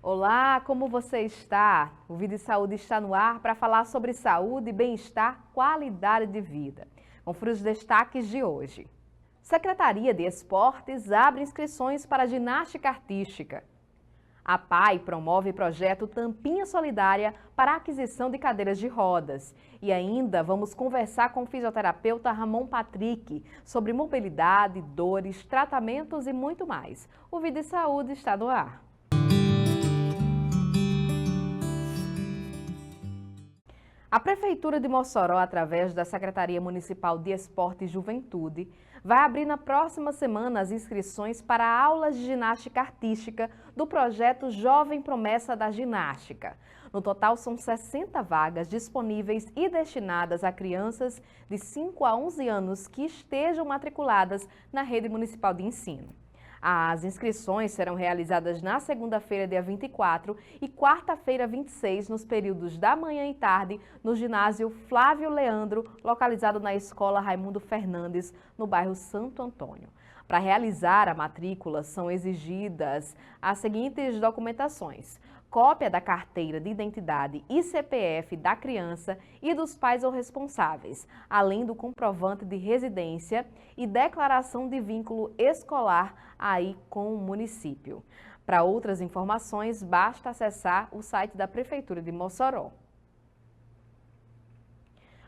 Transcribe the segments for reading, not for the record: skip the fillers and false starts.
Olá, como você está? O Vida e Saúde está no ar para falar sobre saúde, bem-estar, qualidade de vida. Confira os destaques de hoje. Secretaria de Esportes abre inscrições para ginástica artística. A PAI promove projeto Tampinha Solidária para a aquisição de cadeiras de rodas. E ainda vamos conversar com o fisioterapeuta Ramon Patrick sobre mobilidade, dores, tratamentos e muito mais. O Vida e Saúde está no ar. A Prefeitura de Mossoró, através da Secretaria Municipal de Esporte e Juventude, vai abrir na próxima semana as inscrições para aulas de ginástica artística do projeto Jovem Promessa da Ginástica. No total, são 60 vagas disponíveis e destinadas a crianças de 5 a 11 anos que estejam matriculadas na rede municipal de ensino. As inscrições serão realizadas na segunda-feira, dia 24 e quarta-feira, 26, nos períodos da manhã e tarde, no ginásio Flávio Leandro, localizado na Escola Raimundo Fernandes, no bairro Santo Antônio. Para realizar a matrícula, são exigidas as seguintes documentações: cópia da carteira de identidade e CPF da criança e dos pais ou responsáveis, além do comprovante de residência e declaração de vínculo escolar aí com o município. Para outras informações, basta acessar o site da Prefeitura de Mossoró.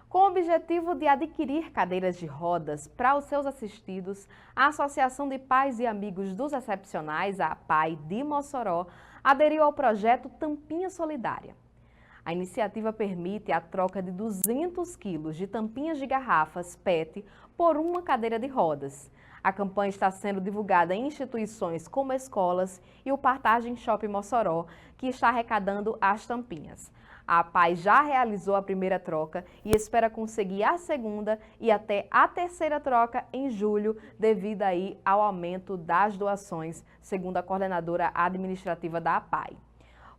Com o objetivo de adquirir cadeiras de rodas para os seus assistidos, a Associação de Pais e Amigos dos Excepcionais, a APAI de Mossoró, aderiu ao projeto Tampinha Solidária. A iniciativa permite a troca de 200 quilos de tampinhas de garrafas PET por uma cadeira de rodas. A campanha está sendo divulgada em instituições como escolas e o Partagem Shopping Mossoró, que está arrecadando as tampinhas. A APAI já realizou a primeira troca e espera conseguir a segunda e até a terceira troca em julho, devido aí ao aumento das doações, segundo a coordenadora administrativa da APAI.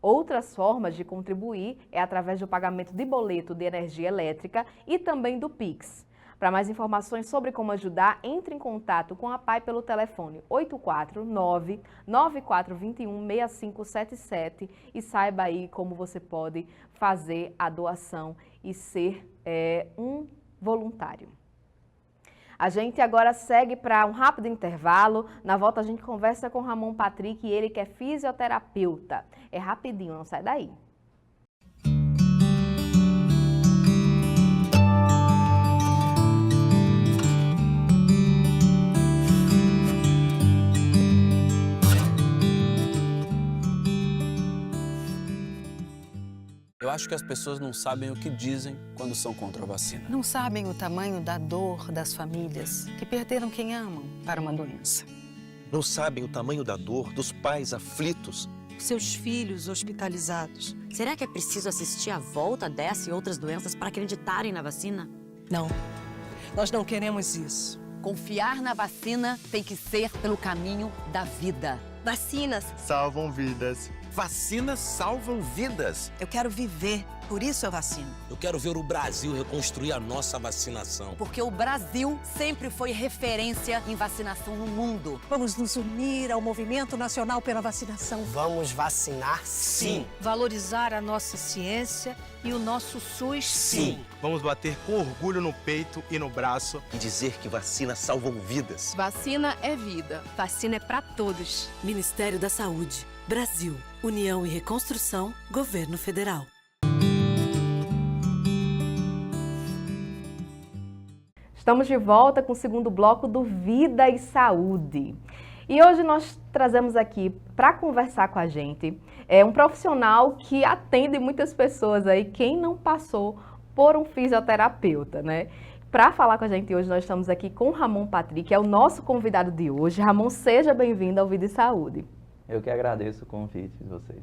Outras formas de contribuir é através do pagamento de boleto de energia elétrica e também do Pix. Para mais informações sobre como ajudar, entre em contato com a APAI pelo telefone 849-9421-6577 e saiba aí como você pode fazer a doação e ser um voluntário. A gente agora segue para um rápido intervalo. Na volta a gente conversa com Ramon Patrick, ele que é fisioterapeuta. É rapidinho, não sai daí. Eu acho que as pessoas não sabem o que dizem quando são contra a vacina. Não sabem o tamanho da dor das famílias que perderam quem amam para uma doença. Não sabem o tamanho da dor dos pais aflitos. Seus filhos hospitalizados. Será que é preciso assistir à volta dessa e outras doenças para acreditarem na vacina? Não, nós não queremos isso. Confiar na vacina tem que ser pelo caminho da vida. Vacinas salvam vidas. Vacinas salvam vidas. Eu quero viver, por isso eu vacino. Eu quero ver o Brasil reconstruir a nossa vacinação. Porque o Brasil sempre foi referência em vacinação no mundo. Vamos nos unir ao Movimento Nacional pela Vacinação. Vamos vacinar, sim. Valorizar a nossa ciência e o nosso SUS, sim. Vamos bater com orgulho no peito e no braço. E dizer que vacinas salvam vidas. Vacina é vida. Vacina é para todos. Ministério da Saúde. Brasil. União e Reconstrução. Governo Federal. Estamos de volta com o segundo bloco do Vida e Saúde. E hoje nós trazemos aqui para conversar com a gente um profissional que atende muitas pessoas aí, quem não passou por um fisioterapeuta, né? Para falar com a gente hoje, nós estamos aqui com o Ramon Patrick, que é o nosso convidado de hoje. Ramon, seja bem-vindo ao Vida e Saúde. Eu que agradeço o convite de vocês.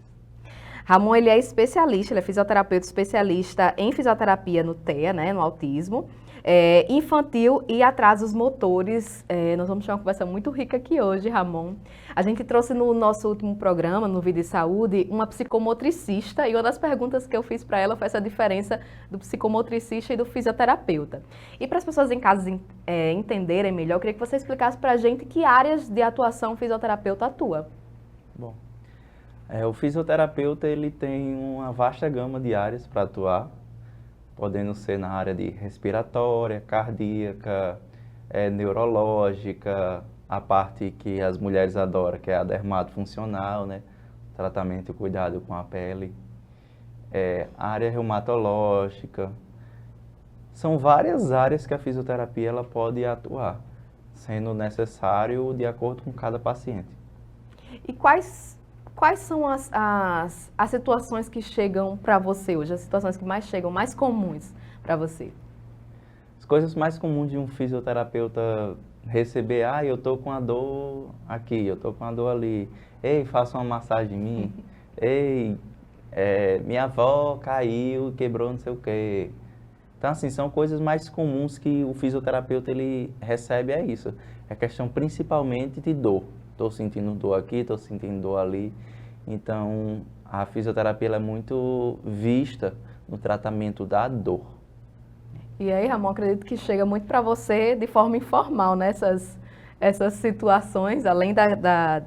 Ramon, ele é especialista, ele é fisioterapeuta especialista em fisioterapia no TEA, né, no autismo, infantil e atrasos motores. Nós vamos ter uma conversa muito rica aqui hoje, Ramon. A gente trouxe no nosso último programa, no Vida e Saúde, uma psicomotricista, e uma das perguntas que eu fiz para ela foi essa diferença do psicomotricista e do fisioterapeuta. E para as pessoas em casa entenderem melhor, eu queria que você explicasse para a gente que áreas de atuação o fisioterapeuta atua. Bom, O fisioterapeuta ele tem uma vasta gama de áreas para atuar, podendo ser na área de respiratória, cardíaca, neurológica, a parte que as mulheres adoram, que é a dermatofuncional, né? Tratamento e cuidado com a pele, a área reumatológica. São várias áreas que a fisioterapia ela pode atuar, sendo necessário de acordo com cada paciente. E quais são as situações que chegam para você hoje, as situações que mais chegam, mais comuns para você? As coisas mais comuns de um fisioterapeuta receber, eu tô com a dor aqui, eu tô com a dor ali, ei, faça uma massagem em mim, ei, minha avó caiu, quebrou não sei o quê. Então, assim, são coisas mais comuns que o fisioterapeuta ele recebe, é isso. É questão principalmente de dor. Estou sentindo dor aqui, estou sentindo dor ali. Então, a fisioterapia ela é muito vista no tratamento da dor. E aí, Ramon, acredito que chega muito para você de forma informal, né? Essas situações, além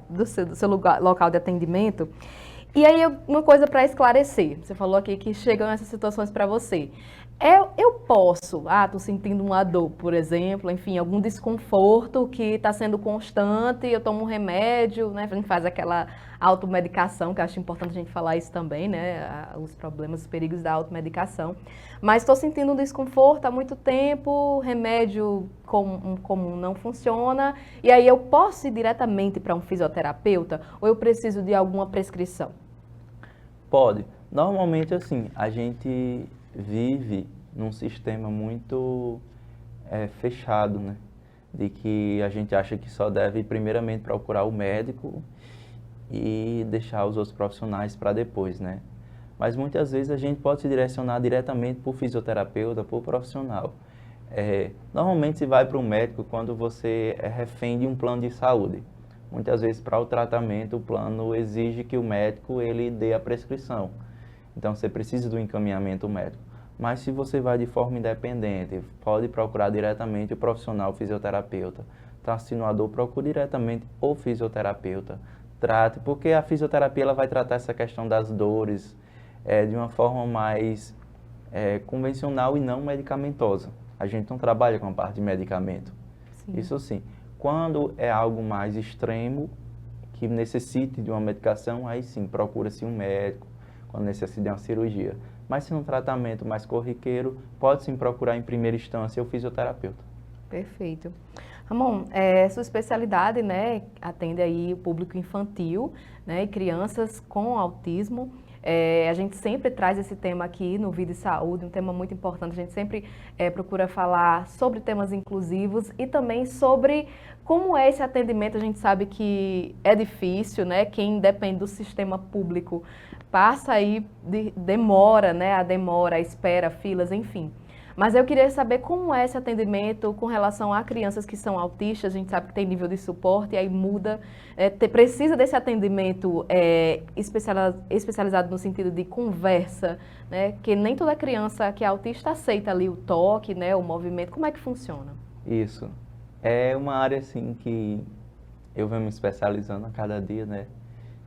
do seu local de atendimento. E aí, uma coisa para esclarecer. Você falou aqui que chegam essas situações para você. Eu posso, estou sentindo uma dor, por exemplo, enfim, algum desconforto que está sendo constante, eu tomo um remédio, né? A gente faz aquela automedicação, que eu acho importante a gente falar isso também, né? Os problemas, os perigos da automedicação. Mas estou sentindo um desconforto há muito tempo, remédio comum não funciona, e aí eu posso ir diretamente para um fisioterapeuta ou eu preciso de alguma prescrição? Pode. Normalmente, assim, a gente vive num sistema muito fechado, né? De que a gente acha que só deve primeiramente procurar o médico e deixar os outros profissionais para depois, né? Mas muitas vezes a gente pode se direcionar diretamente para o fisioterapeuta, para o profissional. Normalmente se vai para o médico quando você é refém de um plano de saúde. Muitas vezes para o tratamento o plano exige que o médico ele dê a prescrição. Então você precisa do encaminhamento médico. Mas se você vai de forma independente, pode procurar diretamente o profissional fisioterapeuta. Está sentindo a dor, procure diretamente o fisioterapeuta. Trate, porque a fisioterapia ela vai tratar essa questão das dores de uma forma mais convencional e não medicamentosa. A gente não trabalha com a parte de medicamento. Sim. Isso sim. Quando é algo mais extremo, que necessite de uma medicação, aí sim, procura-se um médico, quando necessita de uma cirurgia. Mas se um tratamento mais corriqueiro, pode sim procurar em primeira instância o fisioterapeuta. Perfeito. Ramon, sua especialidade, né, atende aí o público infantil, né, e crianças com autismo. A gente sempre traz esse tema aqui no Vida e Saúde, um tema muito importante. A gente sempre procura falar sobre temas inclusivos e também sobre como é esse atendimento. A gente sabe que é difícil, né? Quem depende do sistema público passa aí, demora, né? A demora, a espera, filas, enfim. Mas eu queria saber como é esse atendimento com relação a crianças que são autistas. A gente sabe que tem nível de suporte e aí muda. Precisa desse atendimento especializado no sentido de conversa, né? Que nem toda criança que é autista aceita ali o toque, né? O movimento. Como é que funciona? Isso. É uma área assim que eu venho me especializando a cada dia, né?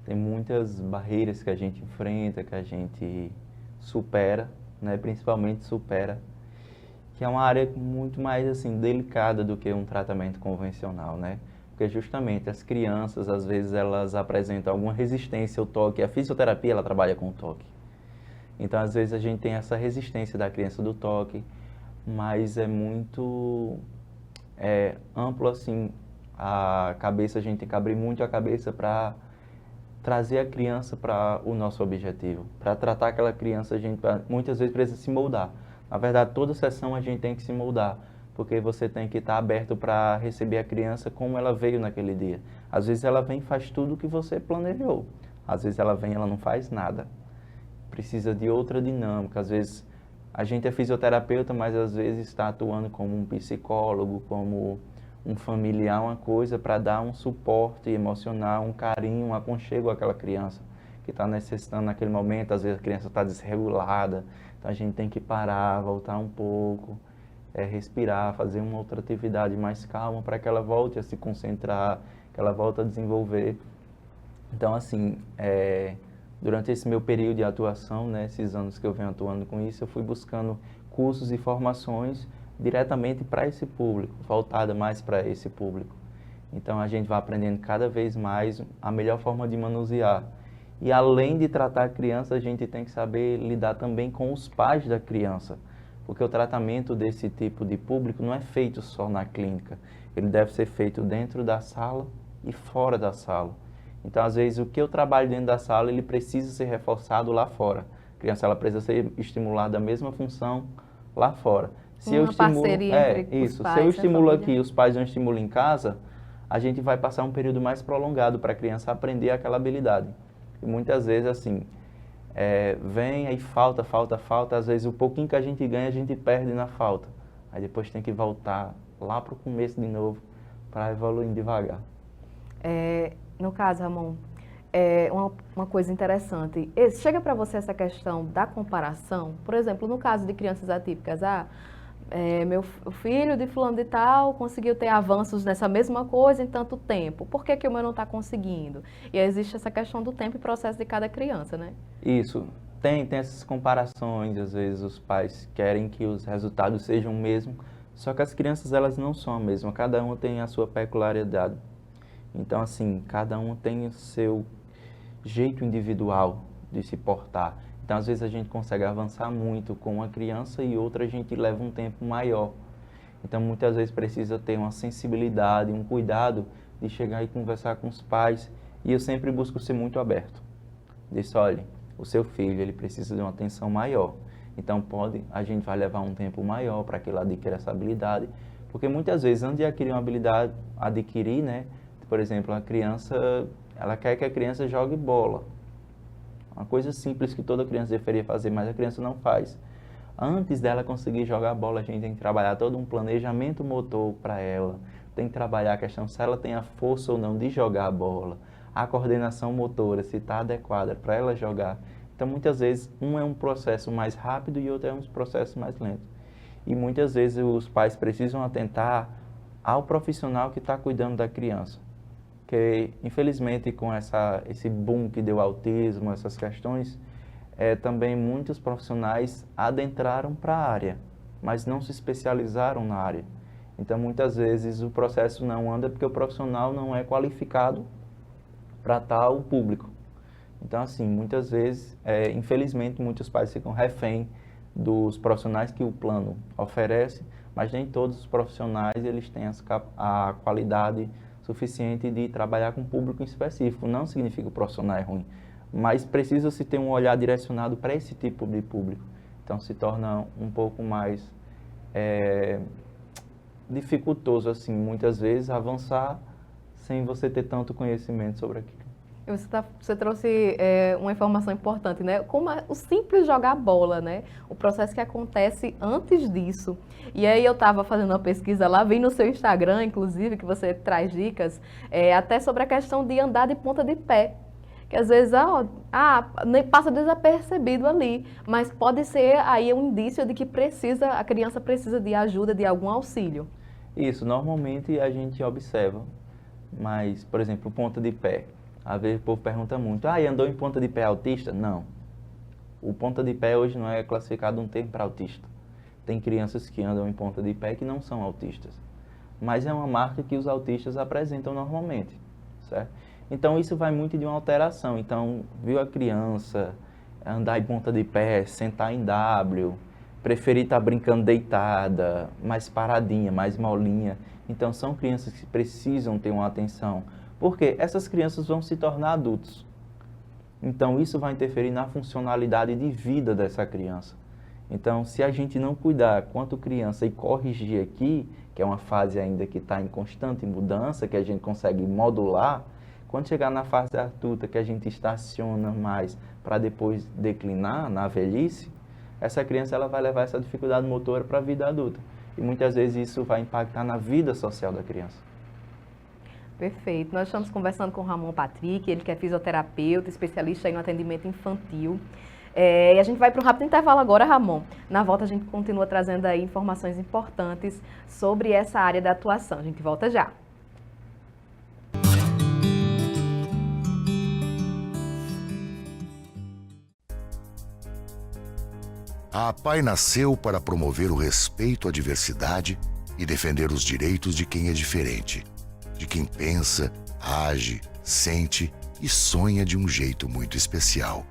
Tem muitas barreiras que a gente enfrenta, que a gente supera, né? Principalmente supera. Que é uma área muito mais assim delicada do que um tratamento convencional, né? Porque justamente as crianças, às vezes, elas apresentam alguma resistência ao toque. A fisioterapia, ela trabalha com o toque. Então, às vezes, a gente tem essa resistência da criança do toque, mas é muito amplo, assim, a cabeça, a gente tem que abrir muito a cabeça para trazer a criança para o nosso objetivo. Para tratar aquela criança, a gente muitas vezes precisa se moldar. Na verdade, toda sessão a gente tem que se moldar, porque você tem que estar aberto para receber a criança como ela veio naquele dia. Às vezes ela vem e faz tudo o que você planejou. Às vezes ela vem e ela não faz nada. Precisa de outra dinâmica. Às vezes a gente é fisioterapeuta, mas às vezes está atuando como um psicólogo, como um familiar, uma coisa para dar um suporte emocional, um carinho, um aconchego àquela criança que está necessitando naquele momento. Às vezes a criança está desregulada. Então a gente tem que parar, voltar um pouco, respirar, fazer uma outra atividade mais calma para que ela volte a se concentrar, que ela volte a desenvolver. Então, assim, durante esse meu período de atuação, né, esses anos que eu venho atuando com isso, eu fui buscando cursos e formações diretamente para esse público, voltada mais para esse público. Então, a gente vai aprendendo cada vez mais a melhor forma de manusear. E além de tratar a criança, a gente tem que saber lidar também com os pais da criança, porque o tratamento desse tipo de público não é feito só na clínica, ele deve ser feito dentro da sala e fora da sala. Então, às vezes, o que eu trabalho dentro da sala, ele precisa ser reforçado lá fora. A criança, ela precisa ser estimulada a mesma função lá fora. Se eu estimulo, entre os pais, se eu estimulo aqui e os pais não estimulam em casa, a gente vai passar um período mais prolongado para a criança aprender aquela habilidade. E muitas vezes, assim, vem aí falta, às vezes o pouquinho que a gente ganha, a gente perde na falta. Aí depois tem que voltar lá para o começo de novo, para evoluir devagar. No caso, Ramon, uma coisa interessante, chega para você essa questão da comparação, por exemplo, no caso de crianças atípicas, meu filho de fulano de tal conseguiu ter avanços nessa mesma coisa em tanto tempo, por que o meu não está conseguindo? E aí existe essa questão do tempo e processo de cada criança, né? Isso, tem essas comparações, às vezes os pais querem que os resultados sejam o mesmo, só que as crianças elas não são a mesma, cada uma tem a sua peculiaridade. Então, assim, cada um tem o seu jeito individual de se portar. Então, às vezes a gente consegue avançar muito com uma criança e outra a gente leva um tempo maior. Então, muitas vezes precisa ter uma sensibilidade, um cuidado de chegar e conversar com os pais. E eu sempre busco ser muito aberto. Diz, olha, o seu filho, ele precisa de uma atenção maior. Então, a gente vai levar um tempo maior para que ele adquira essa habilidade. Porque muitas vezes, antes de adquirir uma habilidade, né? Por exemplo, a criança, ela quer que a criança jogue bola. Uma coisa simples que toda criança deveria fazer, mas a criança não faz. Antes dela conseguir jogar bola, a gente tem que trabalhar todo um planejamento motor para ela. Tem que trabalhar a questão se ela tem a força ou não de jogar a bola. A coordenação motora, se está adequada para ela jogar. Então, muitas vezes, um é um processo mais rápido e outro é um processo mais lento. E muitas vezes os pais precisam atentar ao profissional que está cuidando da criança. Porque, infelizmente, com esse boom que deu autismo, essas questões, também muitos profissionais adentraram para a área, mas não se especializaram na área. Então, muitas vezes, o processo não anda porque o profissional não é qualificado para tal público. Então, assim, muitas vezes, infelizmente, muitos pais ficam refém dos profissionais que o plano oferece, mas nem todos os profissionais eles têm a qualidade suficiente de trabalhar com um público específico. Não significa que o profissional é ruim, mas precisa-se ter um olhar direcionado para esse tipo de público. Então se torna um pouco mais dificultoso, assim, muitas vezes, avançar sem você ter tanto conhecimento sobre aquilo. Você trouxe uma informação importante, né? Como o simples jogar bola, né? O processo que acontece antes disso. E aí eu estava fazendo uma pesquisa lá, vi no seu Instagram, inclusive, que você traz dicas, até sobre a questão de andar de ponta de pé. Que às vezes passa desapercebido ali, mas pode ser aí um indício de que a criança precisa de ajuda, de algum auxílio. Isso, normalmente a gente observa, mas, por exemplo, ponta de pé. Às vezes o povo pergunta muito, andou em ponta de pé autista? Não. O ponta de pé hoje não é classificado um termo para autista. Tem crianças que andam em ponta de pé que não são autistas. Mas é uma marca que os autistas apresentam normalmente, certo? Então isso vai muito de uma alteração. Então, viu a criança andar em ponta de pé, sentar em W, preferir estar brincando deitada, mais paradinha, mais molinha. Então são crianças que precisam ter uma atenção. Porque essas crianças vão se tornar adultos. Então, isso vai interferir na funcionalidade de vida dessa criança. Então, se a gente não cuidar quanto criança e corrigir aqui, que é uma fase ainda que está em constante mudança, que a gente consegue modular, quando chegar na fase adulta, que a gente estaciona mais para depois declinar na velhice, essa criança ela vai levar essa dificuldade motora para a vida adulta. E muitas vezes isso vai impactar na vida social da criança. Perfeito. Nós estamos conversando com o Ramon Patrick, ele que é fisioterapeuta, especialista em no atendimento infantil. E a gente vai para um rápido intervalo agora, Ramon. Na volta a gente continua trazendo aí informações importantes sobre essa área da atuação. A gente volta já. A APAE nasceu para promover o respeito à diversidade e defender os direitos de quem é diferente, de quem pensa, age, sente e sonha de um jeito muito especial.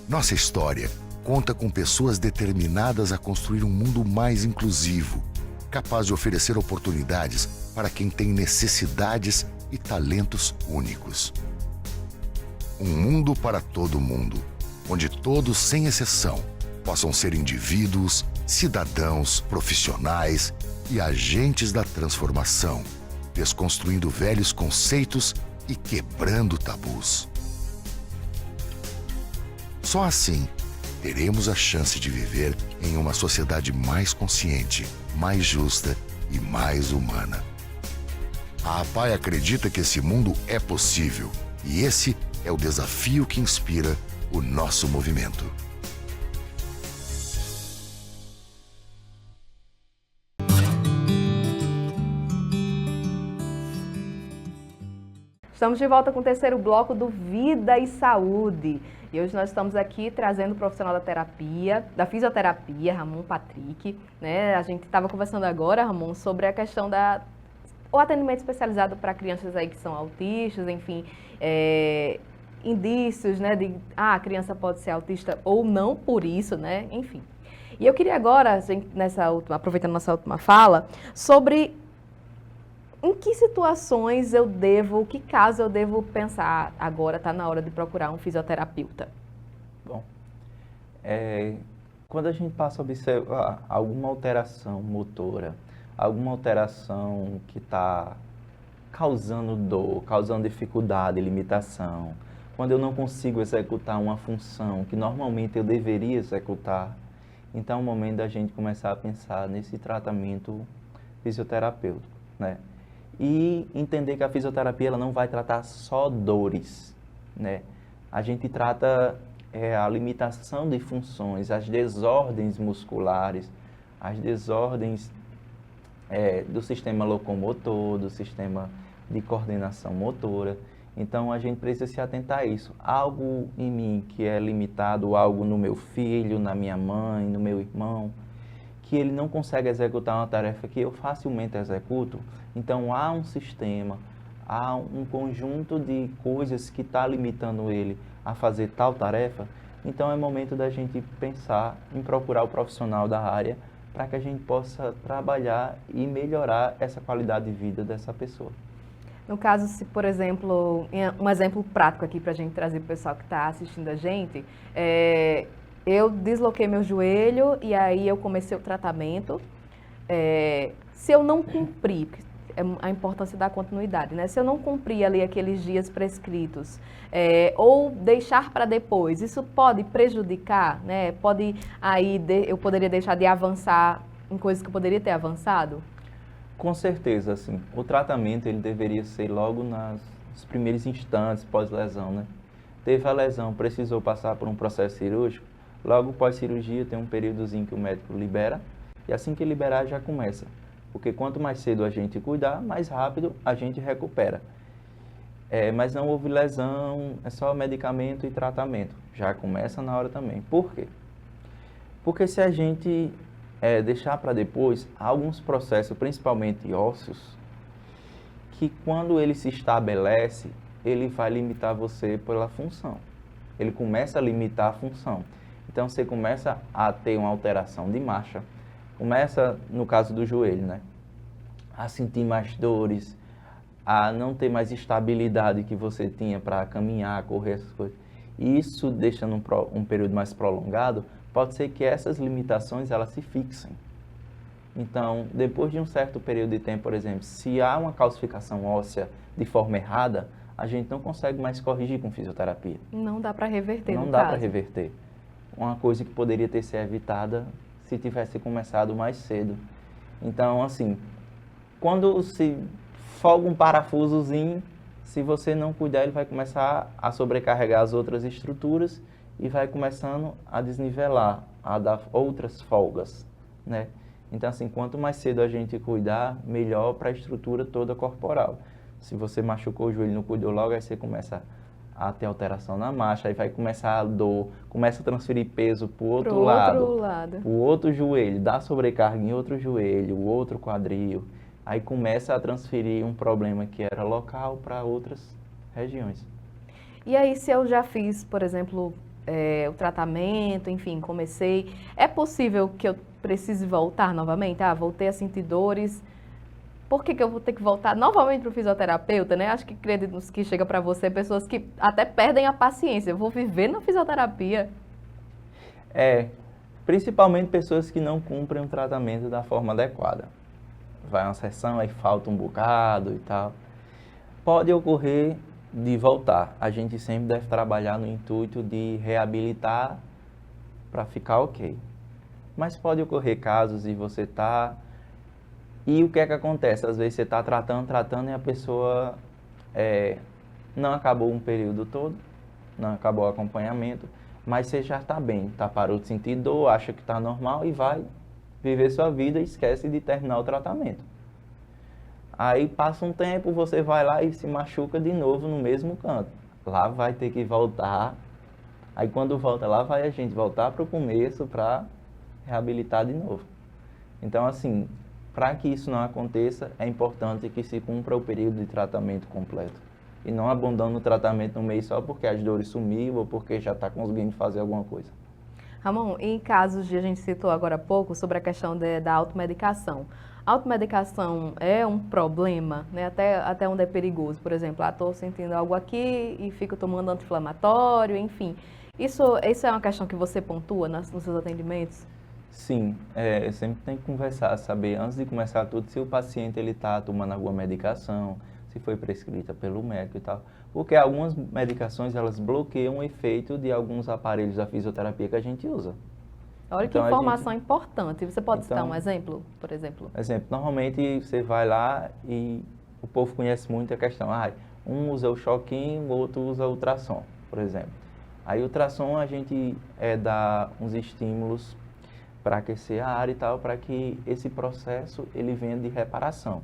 Nossa história conta com pessoas determinadas a construir um mundo mais inclusivo, capaz de oferecer oportunidades para quem tem necessidades e talentos únicos. Um mundo para todo mundo, onde todos, sem exceção, possam ser indivíduos, cidadãos, profissionais e agentes da transformação, desconstruindo velhos conceitos e quebrando tabus. Só assim, teremos a chance de viver em uma sociedade mais consciente, mais justa e mais humana. A APAE acredita que esse mundo é possível e esse é o desafio que inspira o nosso movimento. Estamos de volta com o terceiro bloco do Vida e Saúde. E hoje nós estamos aqui trazendo o profissional da terapia, da fisioterapia, Ramon Patrick, né? A gente estava conversando agora, Ramon, sobre a questão o atendimento especializado para crianças aí que são autistas, enfim, indícios, né, de a criança pode ser autista ou não por isso, né? Enfim. E eu queria agora, aproveitando nossa última fala, sobre em que situações que caso eu devo pensar, agora está na hora de procurar um fisioterapeuta? Bom, quando a gente passa a observar alguma alteração motora, alguma alteração que está causando dor, causando dificuldade, limitação, quando eu não consigo executar uma função que normalmente eu deveria executar, então é o momento da gente começar a pensar nesse tratamento fisioterapêutico, né? E entender que a fisioterapia ela não vai tratar só dores, né? A gente trata a limitação de funções, as desordens musculares, as desordens do sistema locomotor, do sistema de coordenação motora. Então, a gente precisa se atentar a isso. Algo em mim que é limitado, algo no meu filho, na minha mãe, no meu irmão, que ele não consegue executar uma tarefa que eu facilmente executo, então há um sistema, há um conjunto de coisas que está limitando ele a fazer tal tarefa, então é momento da gente pensar em procurar o profissional da área para que a gente possa trabalhar e melhorar essa qualidade de vida dessa pessoa. No caso, se, por exemplo, um exemplo prático aqui para a gente trazer para o pessoal que está assistindo a gente, eu desloquei meu joelho e aí eu comecei o tratamento. Se eu não cumprir, a importância da continuidade, né? Se eu não cumprir ali aqueles dias prescritos ou deixar para depois, isso pode prejudicar, né? Eu poderia deixar de avançar em coisas que eu poderia ter avançado? Com certeza, sim. O tratamento ele deveria ser logo nos primeiros instantes pós-lesão, né? Teve a lesão, precisou passar por um processo cirúrgico, logo pós-cirurgia tem um períodozinho que o médico libera, e assim que liberar já começa. Porque quanto mais cedo a gente cuidar, mais rápido a gente recupera. Mas não houve lesão, é só medicamento e tratamento. Já começa na hora também. Por quê? Porque se a gente deixar para depois, há alguns processos, principalmente ósseos, que quando ele se estabelece, ele vai limitar você pela função. Ele começa a limitar a função. Então, você começa a ter uma alteração de marcha. Começa, no caso do joelho, né? A sentir mais dores, a não ter mais estabilidade que você tinha para caminhar, correr, essas coisas. E isso, deixando um período mais prolongado, pode ser que essas limitações elas se fixem. Então, depois de um certo período de tempo, por exemplo, se há uma calcificação óssea de forma errada, a gente não consegue mais corrigir com fisioterapia. Não dá para reverter, não dá para reverter. Uma coisa que poderia ter sido evitada se tivesse começado mais cedo. Então, assim, quando se folga um parafusozinho, se você não cuidar, ele vai começar a sobrecarregar as outras estruturas e vai começando a desnivelar, a dar outras folgas, né? Então, assim, quanto mais cedo a gente cuidar, melhor para a estrutura toda corporal. Se você machucou o joelho e não cuidou logo, aí você começa a ter alteração na marcha, aí vai começar a dor, começa a transferir peso para o outro lado, o outro joelho, dá sobrecarga em outro joelho, o outro quadril, aí começa a transferir um problema que era local para outras regiões. E aí, se eu já fiz, por exemplo, o tratamento, enfim, comecei, é possível que eu precise voltar novamente? Ah, voltei a sentir dores. Por que eu vou ter que voltar novamente para o fisioterapeuta, né? Acho que acredito que chega para você pessoas que até perdem a paciência. Eu vou viver na fisioterapia. Principalmente pessoas que não cumprem o tratamento da forma adequada. Vai uma sessão, aí falta um bocado e tal. Pode ocorrer de voltar. A gente sempre deve trabalhar no intuito de reabilitar para ficar ok. Mas pode ocorrer casos de você estar... E o que é que acontece? Às vezes você está tratando e a pessoa não acabou um período todo, não acabou o acompanhamento, mas você já está bem, parou de sentir dor, acha que está normal e vai viver sua vida e esquece de terminar o tratamento. Aí passa um tempo, você vai lá e se machuca de novo no mesmo canto. Lá vai ter que voltar. Aí quando volta lá, vai a gente voltar para o começo para reabilitar de novo. Então assim... Para que isso não aconteça, é importante que se cumpra o período de tratamento completo. E não abandone o tratamento no meio só porque as dores sumiram ou porque já está conseguindo fazer alguma coisa. Ramon, em casos de, a gente citou agora há pouco, sobre a questão da automedicação. A automedicação é um problema, né? Até onde é perigoso. Por exemplo, estou sentindo algo aqui e fico tomando anti-inflamatório, enfim. Isso é uma questão que você pontua nos seus atendimentos? Sim, eu sempre tenho que conversar, saber antes de começar tudo se o paciente está tomando alguma medicação, se foi prescrita pelo médico e tal. Porque algumas medicações elas bloqueiam o efeito de alguns aparelhos da fisioterapia que a gente usa. Olha então, que informação importante. Você pode citar um exemplo, por exemplo? Normalmente você vai lá e o povo conhece muito a questão. Um usa o choquinho, o outro usa o ultrassom, por exemplo. Aí o ultrassom a gente dá uns estímulos para aquecer a área e tal, para que esse processo ele venha de reparação.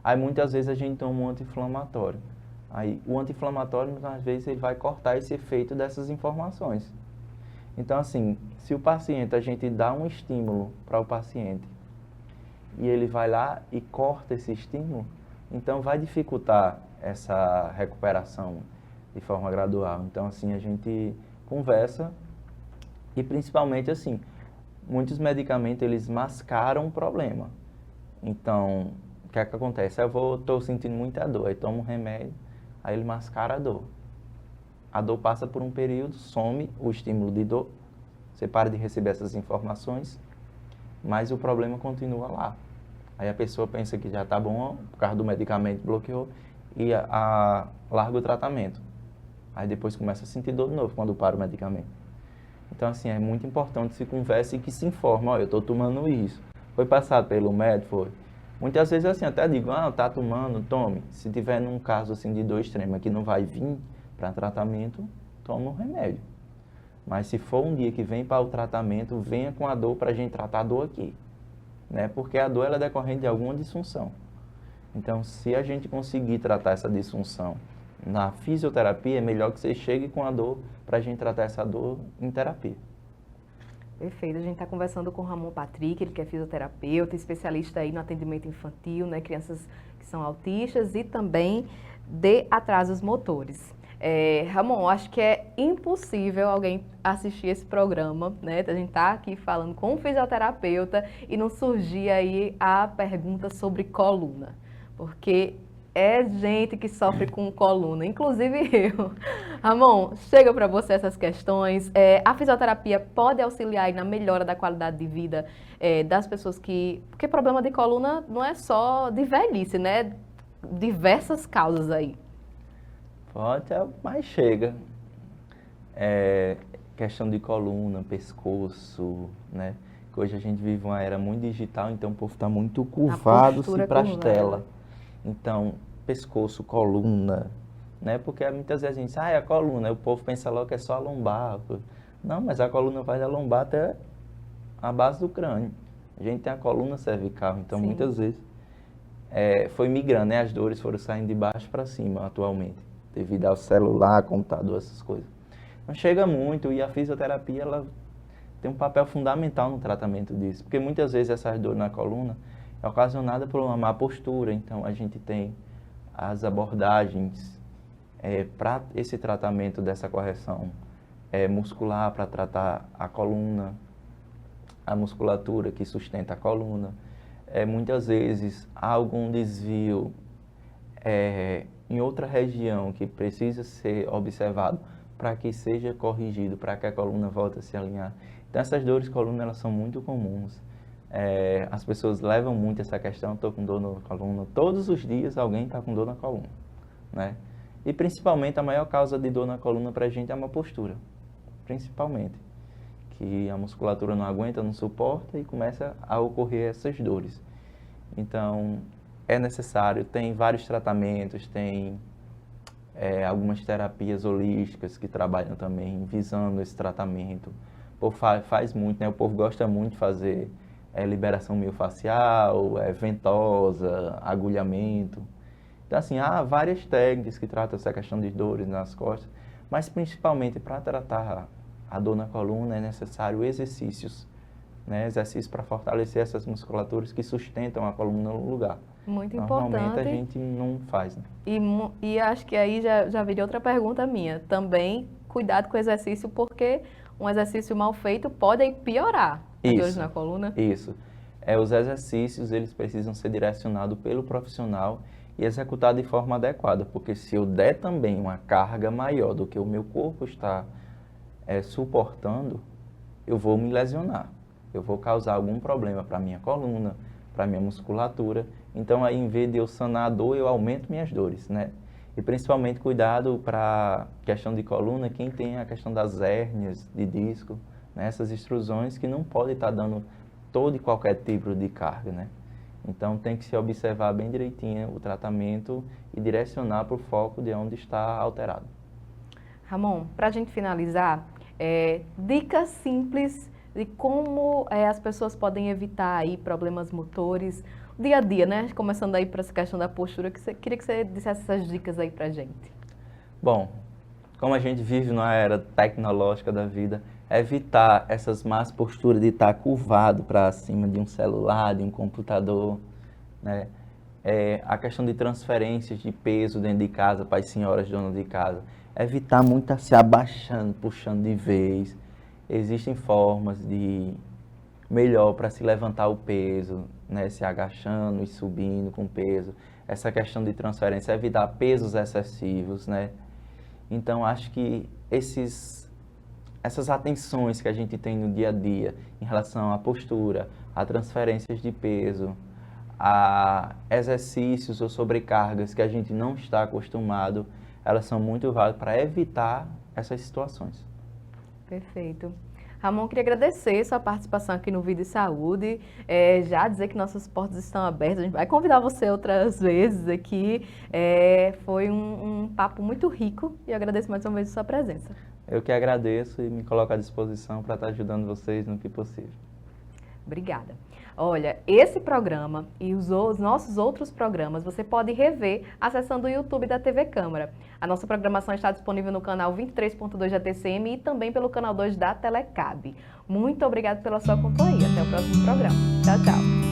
Aí muitas vezes a gente toma um anti-inflamatório. Aí o anti-inflamatório, às vezes, ele vai cortar esse efeito dessas informações. Então assim, se o paciente, a gente dá um estímulo para o paciente e ele vai lá e corta esse estímulo, então vai dificultar essa recuperação de forma gradual. Então assim, a gente conversa e principalmente assim, muitos medicamentos, eles mascaram o problema. Então, o que é que acontece? Estou sentindo muita dor, aí tomo um remédio, aí ele mascara a dor. A dor passa por um período, some o estímulo de dor, você para de receber essas informações, mas o problema continua lá. Aí a pessoa pensa que já está bom, por causa do medicamento bloqueou, e larga o tratamento. Aí depois começa a sentir dor de novo, quando para o medicamento. Então, assim, é muito importante que se converse e que se informe. Olha, eu estou tomando isso. Foi passado pelo médico? Foi. Muitas vezes, assim, até digo, está tomando, tome. Se tiver num caso, assim, de dor extrema que não vai vir para tratamento, toma um remédio. Mas se for um dia que vem para o tratamento, venha com a dor para a gente tratar a dor aqui. Né? Porque a dor ela é decorrente de alguma disfunção. Então, se a gente conseguir tratar essa disfunção na fisioterapia, é melhor que você chegue com a dor para a gente tratar essa dor em terapia. Perfeito. A gente está conversando com o Ramon Patrick, ele que é fisioterapeuta, especialista aí no atendimento infantil, né, crianças que são autistas e também de atrasos motores. Ramon, acho que é impossível alguém assistir esse programa, né? A gente está aqui falando com um fisioterapeuta e não surgir aí a pergunta sobre coluna, porque é gente que sofre com coluna, inclusive eu. Ramon, chega para você essas questões. A fisioterapia pode auxiliar aí na melhora da qualidade de vida das pessoas que... Porque problema de coluna não é só de velhice, né? Diversas causas aí. Pode, mas chega. Questão de coluna, pescoço, né? Que hoje a gente vive uma era muito digital, então o povo está muito curvado, se prastela. Então, pescoço, coluna, né? Porque muitas vezes a gente diz, a coluna, o povo pensa logo que é só a lombar. Não, mas a coluna vai da lombar até a base do crânio. A gente tem a coluna cervical, então muitas vezes foi migrando, né? As dores foram saindo de baixo para cima atualmente. devido ao celular, computador, essas coisas. Não chega muito, e a fisioterapia ela tem um papel fundamental no tratamento disso, porque muitas vezes essas dores na coluna é ocasionada por uma má postura, então a gente tem as abordagens para esse tratamento dessa correção muscular, para tratar a coluna, a musculatura que sustenta a coluna. Muitas vezes há algum desvio em outra região que precisa ser observado para que seja corrigido, para que a coluna volte a se alinhar. Então essas dores de coluna elas são muito comuns. As pessoas levam muito essa questão, estou com dor na coluna. Todos os dias alguém está com dor na coluna, né? E principalmente a maior causa de dor na coluna para a gente é uma postura, principalmente. Que a musculatura não aguenta, não suporta e começa a ocorrer essas dores. Então é necessário, tem vários tratamentos, tem algumas terapias holísticas que trabalham também visando esse tratamento. O povo faz muito, né? O povo gosta muito de fazer liberação miofascial, ventosa, agulhamento. Então, assim, há várias técnicas que tratam essa questão de dores nas costas, mas principalmente para tratar a dor na coluna é necessário exercícios, né? Exercícios para fortalecer essas musculaturas que sustentam a coluna no lugar. Muito Normalmente importante. a gente não faz, né? E acho que aí já viria outra pergunta minha. Também, cuidado com o exercício, porque um exercício mal feito pode aí piorar as dores na coluna. Isso. Os exercícios, eles precisam ser direcionados pelo profissional e executados de forma adequada, porque se eu der também uma carga maior do que o meu corpo está suportando, eu vou me lesionar. Eu vou causar algum problema para a minha coluna, para a minha musculatura. Então, aí, em vez de eu sanar a dor, eu aumento minhas dores, né? E principalmente cuidado para a questão de coluna, quem tem a questão das hérnias de disco, né? Essas extrusões que não pode estar dando todo e qualquer tipo de carga, né? Então tem que se observar bem direitinho o tratamento e direcionar para o foco de onde está alterado. Ramon, para a gente finalizar, dicas simples de como as pessoas podem evitar aí problemas motores, dia a dia, né? Começando aí para essa questão da postura, queria que você dissesse essas dicas aí para a gente. Bom, como a gente vive numa era tecnológica da vida, evitar essas más posturas de estar curvado para cima de um celular, de um computador, né? A questão de transferências de peso dentro de casa para as senhoras donas de casa. Evitar muito estar se abaixando, puxando de vez. Existem formas de melhor para se levantar o peso, né? Se agachando e subindo com peso. Essa questão de transferência, evitar pesos excessivos, né? Então, acho que essas atenções que a gente tem no dia a dia em relação à postura, a transferências de peso, a exercícios ou sobrecargas que a gente não está acostumado, elas são muito válidas para evitar essas situações. Perfeito. Ramon, queria agradecer sua participação aqui no Vida e Saúde, já dizer que nossas portas estão abertas, a gente vai convidar você outras vezes aqui, foi um papo muito rico e eu agradeço mais uma vez a sua presença. Eu que agradeço e me coloco à disposição para estar ajudando vocês no que possível. Obrigada. Olha, esse programa e os nossos outros programas você pode rever acessando o YouTube da TV Câmara. A nossa programação está disponível no canal 23.2 da TCM e também pelo canal 2 da Telecab. Muito obrigada pela sua companhia. Até o próximo programa. Tchau, tchau.